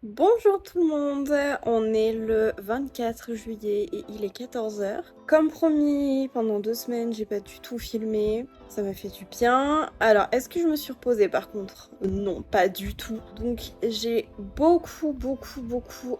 Bonjour tout le monde, on est le 24 juillet et il est 14h. Comme promis, pendant 2 semaines, j'ai pas du tout filmé, ça m'a fait du bien. Alors, est-ce que je me suis reposée par contre? Non, pas du tout. Donc, j'ai beaucoup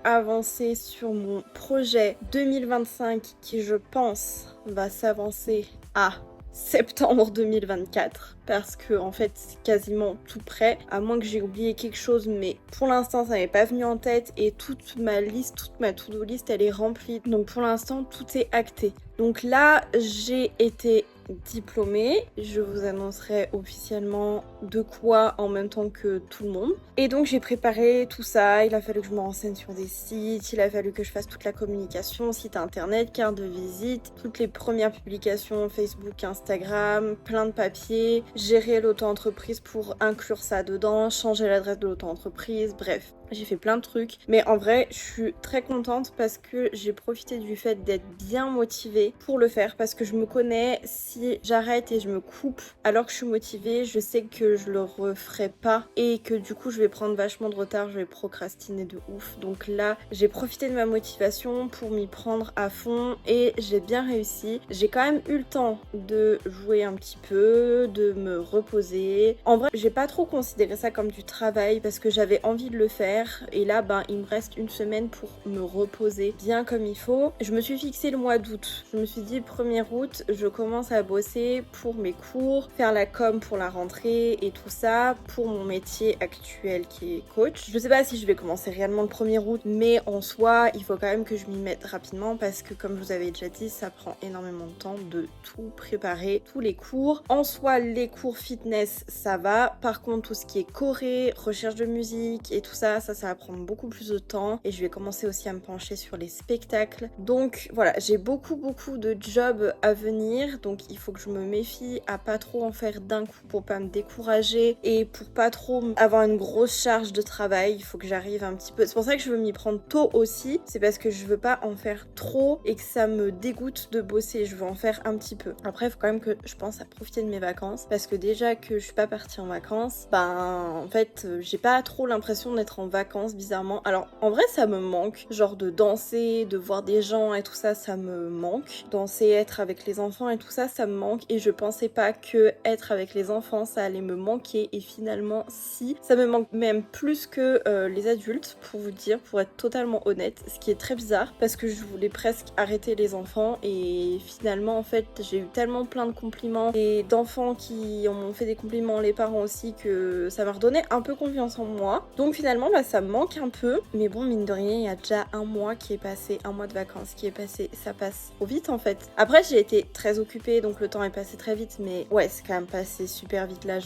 avancé sur mon projet 2025 qui, je pense, va s'avancer à septembre 2024 parce que en fait c'est quasiment tout prêt, à moins que j'ai oublié quelque chose, mais pour l'instant ça m'est pas venu en tête et toute ma liste, toute ma to-do list elle est remplie, donc pour l'instant tout est acté. Donc là j'ai été diplômée, je vous annoncerai officiellement de quoi en même temps que tout le monde. Et donc j'ai préparé tout ça, il a fallu que je me renseigne sur des sites, il a fallu que je fasse toute la communication, site internet, carte de visite, toutes les premières publications Facebook, Instagram, plein de papiers, gérer l'auto-entreprise pour inclure ça dedans, changer l'adresse de l'auto-entreprise, bref. J'ai fait plein de trucs, mais en vrai, je suis très contente parce que j'ai profité du fait d'être bien motivée pour le faire, parce que je me connais, si j'arrête et je me coupe alors que je suis motivée, je sais que je le referai pas et que du coup, je vais prendre vachement de retard, je vais procrastiner de ouf. Donc là, j'ai profité de ma motivation pour m'y prendre à fond et j'ai bien réussi. J'ai quand même eu le temps de jouer un petit peu, de me reposer. En vrai, j'ai pas trop considéré ça comme du travail parce que j'avais envie de le faire. Et là, il me reste une semaine pour me reposer bien comme il faut. Je me suis fixé le mois d'août. Je me suis dit 1er août, je commence à bosser pour mes cours, faire la com pour la rentrée et tout ça pour mon métier actuel qui est coach. Je sais pas si je vais commencer réellement le 1er août, mais en soi, il faut quand même que je m'y mette rapidement parce que comme je vous avais déjà dit, ça prend énormément de temps de tout préparer, tous les cours. En soi, les cours fitness, ça va. Par contre, tout ce qui est choré, recherche de musique et tout ça, ça va prendre beaucoup plus de temps et je vais commencer aussi à me pencher sur les spectacles. Donc voilà, j'ai beaucoup de jobs à venir, donc il faut que je me méfie à pas trop en faire d'un coup pour pas me décourager et pour pas trop avoir une grosse charge de travail. Il faut que j'arrive un petit peu. C'est pour ça que je veux m'y prendre tôt aussi, c'est parce que je veux pas en faire trop et que ça me dégoûte de bosser. Je veux en faire un petit peu. Après, il faut quand même que je pense à profiter de mes vacances parce que déjà que je suis pas partie en vacances, en fait, j'ai pas trop l'impression d'être en vacances bizarrement. Alors en vrai ça me manque, genre de danser, de voir des gens et tout ça, ça me manque. Danser, être avec les enfants et tout ça, ça me manque et je pensais pas que être avec les enfants ça allait me manquer et finalement si, ça me manque même plus que les adultes pour vous dire, pour être totalement honnête, ce qui est très bizarre parce que je voulais presque arrêter les enfants et finalement en fait j'ai eu tellement plein de compliments et d'enfants qui m'ont fait des compliments, les parents aussi, que ça m'a redonné un peu confiance en moi. Donc finalement ça me manque un peu, mais bon mine de rien il y a déjà un mois qui est passé, un mois de vacances qui est passé, ça passe trop vite en fait. Après j'ai été très occupée donc le temps est passé très vite, mais ouais c'est quand même passé super vite. Là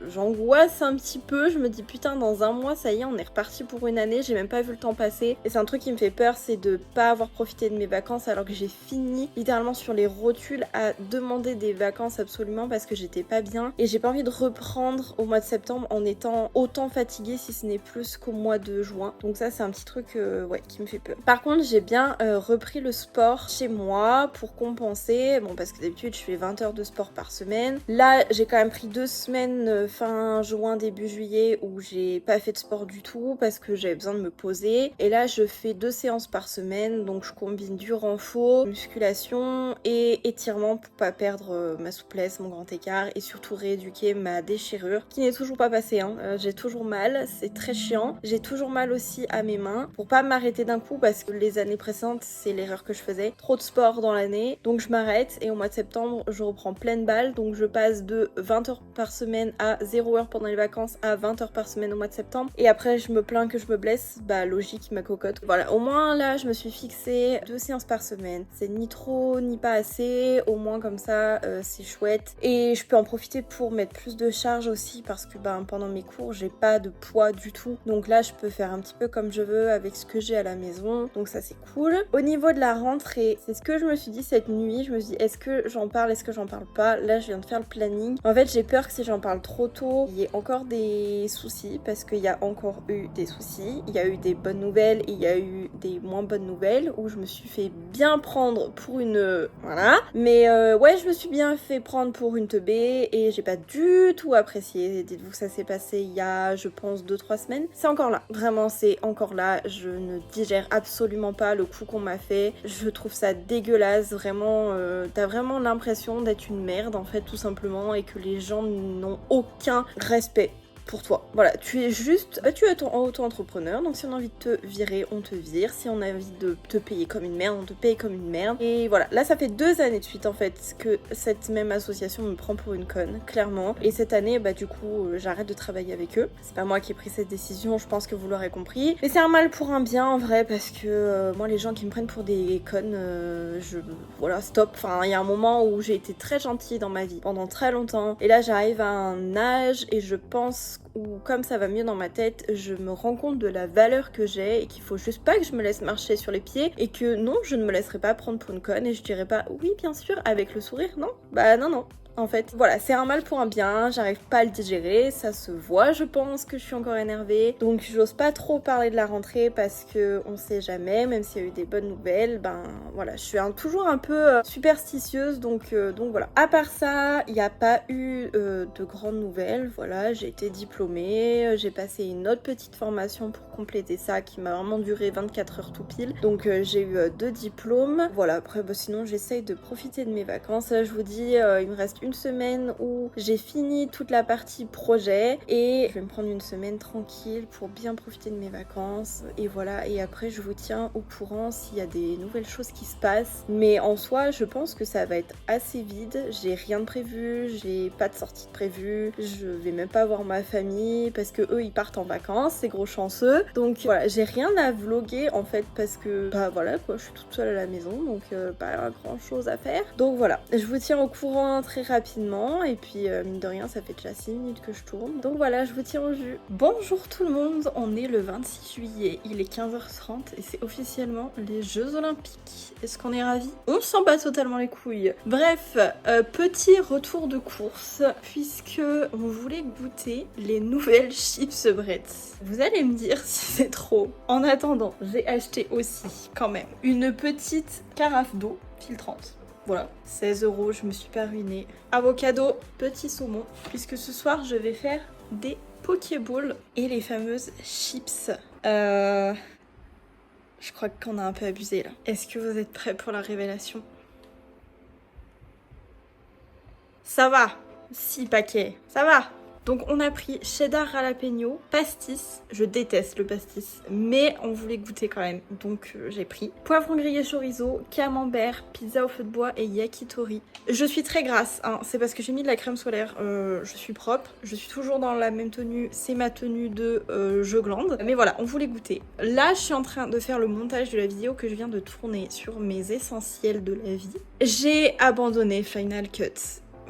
j'angoisse un petit peu, je me dis putain dans un mois ça y est on est reparti pour une année, j'ai même pas vu le temps passer et c'est un truc qui me fait peur, c'est de pas avoir profité de mes vacances alors que j'ai fini littéralement sur les rotules à demander des vacances absolument parce que j'étais pas bien et j'ai pas envie de reprendre au mois de septembre en étant autant fatiguée si ce n'est plus qu'au mois de juin. Donc ça c'est un petit truc ouais, qui me fait peur. Par contre j'ai bien repris le sport chez moi pour compenser, bon parce que d'habitude je fais 20 heures de sport par semaine. Là j'ai quand même pris 2 semaines fin juin début juillet où j'ai pas fait de sport du tout parce que j'avais besoin de me poser et là je fais 2 séances par semaine, donc je combine du renfort, musculation et étirement pour pas perdre ma souplesse, mon grand écart et surtout rééduquer ma déchirure qui n'est toujours pas passée hein. J'ai toujours mal, c'est très chiant. J'ai toujours mal aussi à mes mains pour pas m'arrêter d'un coup parce que les années précédentes c'est l'erreur que je faisais, trop de sport dans l'année, donc je m'arrête et au mois de septembre je reprends pleine balle, donc je passe de 20 heures par semaine à 0 heures pendant les vacances à 20 heures par semaine au mois de septembre et après je me plains que je me blesse, logique ma cocotte. Voilà, au moins là je me suis fixé 2 séances par semaine, c'est ni trop ni pas assez, au moins comme ça c'est chouette et je peux en profiter pour mettre plus de charge aussi parce que pendant mes cours j'ai pas de poids du tout, donc là je peux faire un petit peu comme je veux avec ce que j'ai à la maison, donc ça c'est cool. Au niveau de la rentrée, c'est ce que je me suis dit cette nuit, je me suis dit est-ce que j'en parle, est-ce que j'en parle pas. Là je viens de faire le planning, en fait j'ai peur que si j'en parle trop tôt il y ait encore des soucis parce qu'il y a encore eu des soucis, il y a eu des bonnes nouvelles et il y a eu des moins bonnes nouvelles où je me suis fait bien prendre pour une voilà, mais ouais je me suis bien fait prendre pour une teubée et j'ai pas du tout apprécié. Dites-vous que ça s'est passé il y a je pense 2-3 semaines, c'est encore là. Vraiment, c'est encore là. Je ne digère absolument pas le coup qu'on m'a fait. Je trouve ça dégueulasse. Vraiment, t'as vraiment l'impression d'être une merde, en fait, tout simplement, et que les gens n'ont aucun respect pour toi. Voilà, tu es juste, tu es auto-entrepreneur, donc si on a envie de te virer, on te vire. Si on a envie de te payer comme une merde, on te paye comme une merde. Et voilà, là ça fait 2 années de suite en fait que cette même association me prend pour une conne, clairement. Et cette année, du coup, j'arrête de travailler avec eux. C'est pas moi qui ai pris cette décision, je pense que vous l'aurez compris. Mais c'est un mal pour un bien en vrai, parce que moi les gens qui me prennent pour des connes, voilà, stop. Enfin, il y a un moment où j'ai été très gentille dans ma vie, pendant très longtemps. Et là j'arrive à un âge et je pense où comme ça va mieux dans ma tête, je me rends compte de la valeur que j'ai et qu'il faut juste pas que je me laisse marcher sur les pieds et que non, je ne me laisserai pas prendre pour une conne et je dirai pas oui bien sûr avec le sourire, non, bah non. En fait, voilà, c'est un mal pour un bien, j'arrive pas à le digérer, ça se voit, je pense que je suis encore énervée. Donc j'ose pas trop parler de la rentrée parce que on sait jamais, même s'il y a eu des bonnes nouvelles, voilà, je suis toujours un peu superstitieuse, donc voilà. À part ça, il n'y a pas eu de grandes nouvelles, voilà, j'ai été diplômée, j'ai passé une autre petite formation pour compléter ça qui m'a vraiment duré 24 heures tout pile. Donc j'ai eu 2 diplômes, voilà, après sinon j'essaye de profiter de mes vacances. Là je vous dis, il me reste une semaine où j'ai fini toute la partie projet et je vais me prendre une semaine tranquille pour bien profiter de mes vacances et voilà, et après je vous tiens au courant s'il y a des nouvelles choses qui se passent, mais en soi je pense que ça va être assez vide, j'ai rien de prévu, j'ai pas de sortie de prévue, je vais même pas voir ma famille parce que eux ils partent en vacances, c'est gros chanceux, donc voilà, j'ai rien à vlogger en fait parce que voilà quoi, je suis toute seule à la maison, donc pas grand chose à faire, donc voilà, je vous tiens au courant très rapidement et puis mine de rien ça fait déjà 6 minutes que je tourne, donc voilà, je vous tiens au jus. Bonjour tout le monde, on est le 26 juillet, il est 15h30 et c'est officiellement les Jeux Olympiques. Est-ce qu'on est ravis? On s'en bat totalement les couilles. Bref, petit retour de course puisque on voulait goûter les nouvelles chips Bretz. Vous allez me dire si c'est trop. En attendant, j'ai acheté aussi quand même une petite carafe d'eau filtrante. Voilà, 16 €, je me suis pas ruinée. Avocado, petit saumon, puisque ce soir je vais faire des Pokéballs et les fameuses chips. Je crois qu'on a un peu abusé là. Est-ce que vous êtes prêts pour la révélation? Ça va, 6 paquets, ça va. Donc on a pris cheddar jalapeno, pastis, je déteste le pastis, mais on voulait goûter quand même, donc j'ai pris. Poivron grillé chorizo, camembert, pizza au feu de bois et yakitori. Je suis très grasse, hein. C'est parce que j'ai mis de la crème solaire, je suis propre, je suis toujours dans la même tenue, c'est ma tenue de je glande. Mais voilà, on voulait goûter. Là je suis en train de faire le montage de la vidéo que je viens de tourner sur mes essentiels de la vie. J'ai abandonné Final Cut.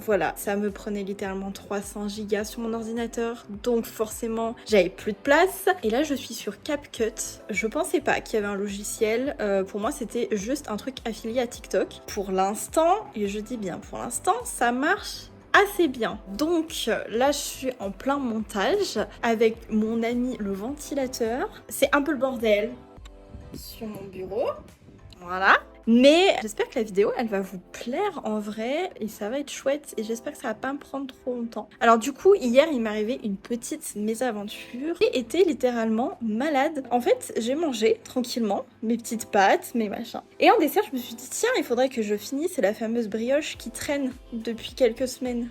Voilà, ça me prenait littéralement 300 gigas sur mon ordinateur, donc forcément j'avais plus de place. Et là je suis sur CapCut. Je pensais pas qu'il y avait un logiciel, pour moi c'était juste un truc affilié à TikTok. Pour l'instant, et je dis bien pour l'instant, ça marche assez bien. Donc là je suis en plein montage avec mon ami le ventilateur. C'est un peu le bordel sur mon bureau, voilà. Mais j'espère que la vidéo elle va vous plaire en vrai et ça va être chouette et j'espère que ça va pas me prendre trop longtemps. Alors du coup hier il m'est arrivé une petite mésaventure. J'ai été littéralement malade. En fait j'ai mangé tranquillement mes petites pâtes, mes machins. Et en dessert je me suis dit tiens il faudrait que je finisse la fameuse brioche qui traîne depuis quelques semaines.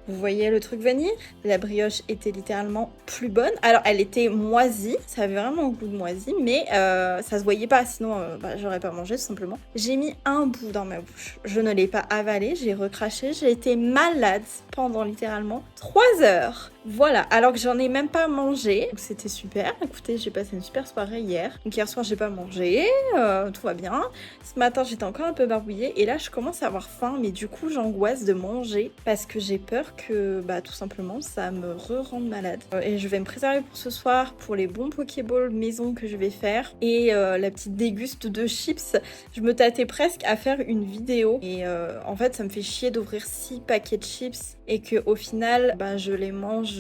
Vous voyez le truc venir? La brioche était littéralement plus bonne. Alors elle était moisie, ça avait vraiment le goût de moisie, mais ça se voyait pas, sinon j'aurais pas mangé tout simplement. J'ai mis un bout dans ma bouche, je ne l'ai pas avalé, j'ai recraché, j'ai été malade pendant littéralement 3 heures. Voilà, alors que j'en ai même pas mangé, donc c'était super. Écoutez, j'ai passé une super soirée hier. Donc hier soir j'ai pas mangé, tout va bien. Ce matin j'étais encore un peu barbouillée et là je commence à avoir faim, mais du coup j'angoisse de manger parce que j'ai peur que tout simplement ça me rende malade. Et je vais me préserver pour ce soir pour les bons Pokéballs maison que je vais faire et la petite déguste de chips. Je me tâtais presque à faire une vidéo et en fait ça me fait chier d'ouvrir 6 paquets de chips et que au final je les mange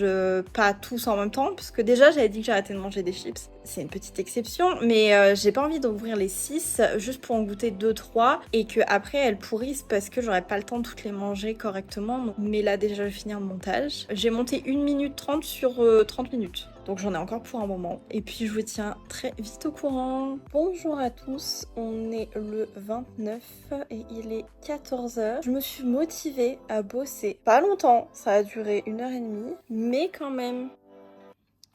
pas tous en même temps parce que déjà j'avais dit que j'arrêtais de manger des chips. C'est une petite exception, mais j'ai pas envie d'ouvrir les 6 juste pour en goûter 2-3 et que après elles pourrissent parce que j'aurais pas le temps de toutes les manger correctement. Mais là déjà je vais finir le montage. J'ai monté 1 minute 30 sur 30 minutes. Donc j'en ai encore pour un moment. Et puis je vous tiens très vite au courant. Bonjour à tous, on est le 29 et il est 14h. Je me suis motivée à bosser. Pas longtemps, ça a duré 1h30, mais quand même.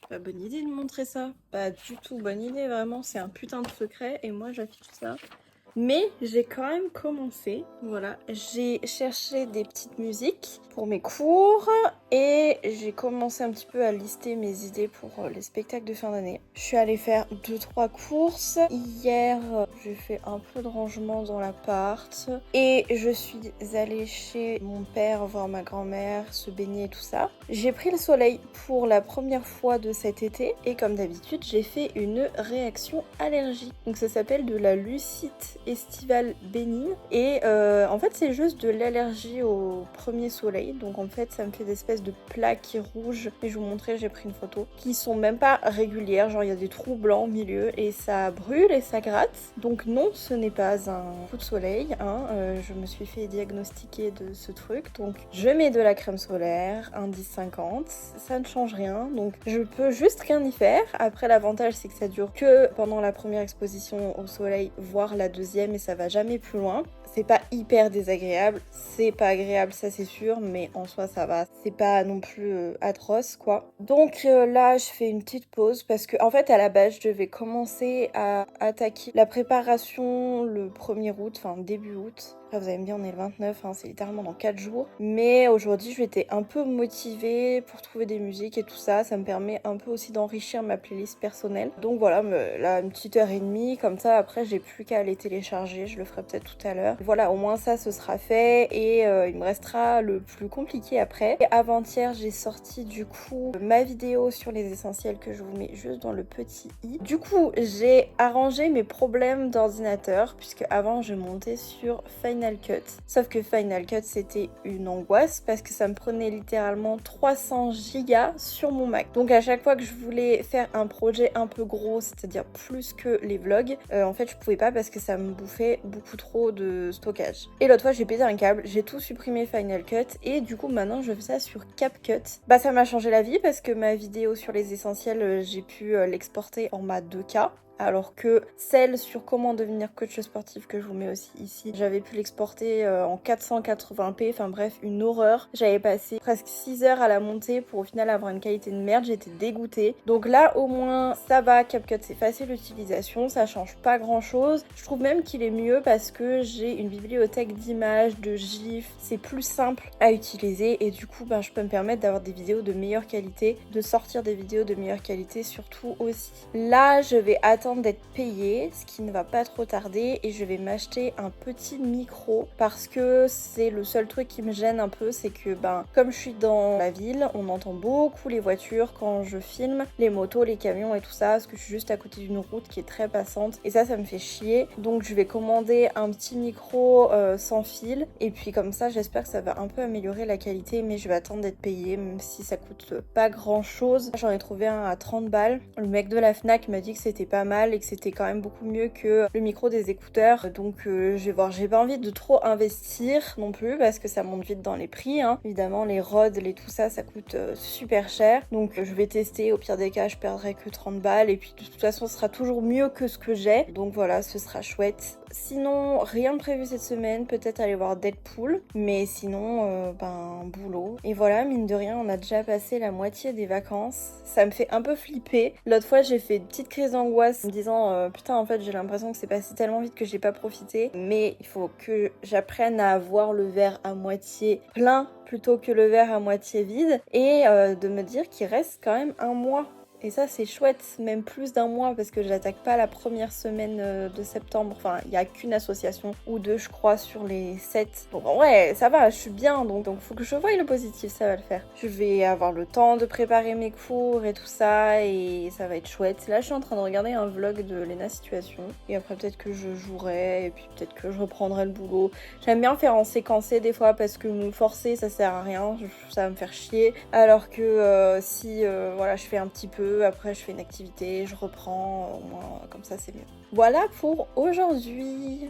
Pas bonne idée de montrer ça. Pas du tout bonne idée, vraiment, c'est un putain de secret et moi j'affiche ça. Mais j'ai quand même commencé, voilà, j'ai cherché des petites musiques pour mes cours et j'ai commencé un petit peu à lister mes idées pour les spectacles de fin d'année. Je suis allée faire 2-3 courses. Hier, j'ai fait un peu de rangement dans l'appart et je suis allée chez mon père voir ma grand-mère, se baigner et tout ça. J'ai pris le soleil pour la première fois de cet été et comme d'habitude, j'ai fait une réaction allergique. Donc ça s'appelle de la lucite estivale bénigne et en fait c'est juste de l'allergie au premier soleil, donc en fait ça me fait des espèces de plaques rouges et je vous montrerai, j'ai pris une photo, qui sont même pas régulières, genre il y a des trous blancs au milieu et ça brûle et ça gratte. Donc non, ce n'est pas un coup de soleil, hein. Je me suis fait diagnostiquer de ce truc, donc je mets de la crème solaire, indice 50, ça ne change rien, donc je peux juste rien y faire. Après l'avantage c'est que ça dure que pendant la première exposition au soleil, voire la deuxième, et ça va jamais plus loin. C'est pas hyper désagréable, c'est pas agréable, ça c'est sûr, mais en soi ça va, c'est pas non plus atroce quoi. Donc là je fais une petite pause parce que en fait à la base je devais commencer à attaquer la préparation le 1er août, enfin début août. Après vous allez me dire on est le 29, hein, c'est littéralement dans 4 jours. Mais aujourd'hui j'étais un peu motivée pour trouver des musiques et tout ça, ça me permet un peu aussi d'enrichir ma playlist personnelle. Donc voilà, là une petite heure et demie, comme ça après j'ai plus qu'à les télécharger, je le ferai peut-être tout à l'heure. Voilà, au moins ça ce sera fait et il me restera le plus compliqué après. Et avant-hier j'ai sorti du coup ma vidéo sur les essentiels que je vous mets juste dans le petit i. Du coup j'ai arrangé mes problèmes d'ordinateur puisque avant je montais sur Final Cut. Sauf que Final Cut c'était une angoisse parce que ça me prenait littéralement 300 gigas sur mon Mac. Donc à chaque fois que je voulais faire un projet un peu gros, c'est-à-dire plus que les vlogs, en fait je pouvais pas parce que ça me bouffait beaucoup trop de stockage. Et l'autre fois j'ai pété un câble, j'ai tout supprimé Final Cut et du coup maintenant je fais ça sur CapCut. Bah ça m'a changé la vie parce que ma vidéo sur les essentiels j'ai pu l'exporter en format 2K. Alors que celle sur comment devenir coach sportif que je vous mets aussi ici, j'avais pu l'exporter en 480p, enfin bref, une horreur. J'avais passé presque 6 heures à la monter pour au final avoir une qualité de merde, j'étais dégoûtée. Donc là au moins ça va, CapCut c'est facile d'utilisation, ça change pas grand chose. Je trouve même qu'il est mieux parce que j'ai une bibliothèque d'images, de gifs, c'est plus simple à utiliser et du coup je peux me permettre d'avoir des vidéos de meilleure qualité, de sortir des vidéos de meilleure qualité surtout aussi. Là je vais attendre d'être payée, ce qui ne va pas trop tarder et je vais m'acheter un petit micro parce que c'est le seul truc qui me gêne un peu, c'est que comme je suis dans la ville, on entend beaucoup les voitures quand je filme, les motos, les camions et tout ça, parce que je suis juste à côté d'une route qui est très passante et ça me fait chier. Donc je vais commander un petit micro sans fil et puis comme ça j'espère que ça va un peu améliorer la qualité, mais je vais attendre d'être payée même si ça coûte pas grand chose. J'en ai trouvé un à 30 balles. Le mec de la Fnac m'a dit que c'était pas mal et que c'était quand même beaucoup mieux que le micro des écouteurs, donc je vais voir. J'ai pas envie de trop investir non plus parce que ça monte vite dans les prix, hein. Évidemment les rods, les tout ça coûte super cher, donc je vais tester. Au pire des cas je perdrai que 30 balles et puis de toute façon ce sera toujours mieux que ce que j'ai, donc voilà, ce sera chouette. Sinon rien de prévu cette semaine, peut-être aller voir Deadpool, mais sinon boulot. Et voilà, mine de rien on a déjà passé la moitié des vacances, ça me fait un peu flipper. L'autre fois j'ai fait une petite crise d'angoisse en me disant putain en fait j'ai l'impression que c'est passé tellement vite que j'ai pas profité, mais il faut que j'apprenne à voir le verre à moitié plein plutôt que le verre à moitié vide et de me dire qu'il reste quand même un mois. Et ça c'est chouette, même plus d'un mois parce que j'attaque pas la première semaine de septembre. Enfin, il y a qu'une association ou deux je crois sur les 7. Donc en vrai, ça va, je suis bien, donc faut que je voie le positif, ça va le faire. Je vais avoir le temps de préparer mes cours et tout ça et ça va être chouette. Là je suis en train de regarder un vlog de Lena Situation et après peut-être que je jouerai et puis peut-être que je reprendrai le boulot. J'aime bien faire en séquencé des fois parce que me forcer ça sert à rien, ça va me faire chier. Alors que si voilà, je fais un petit peu, après je fais une activité, je reprends, au moins comme ça c'est mieux. Voilà pour aujourd'hui.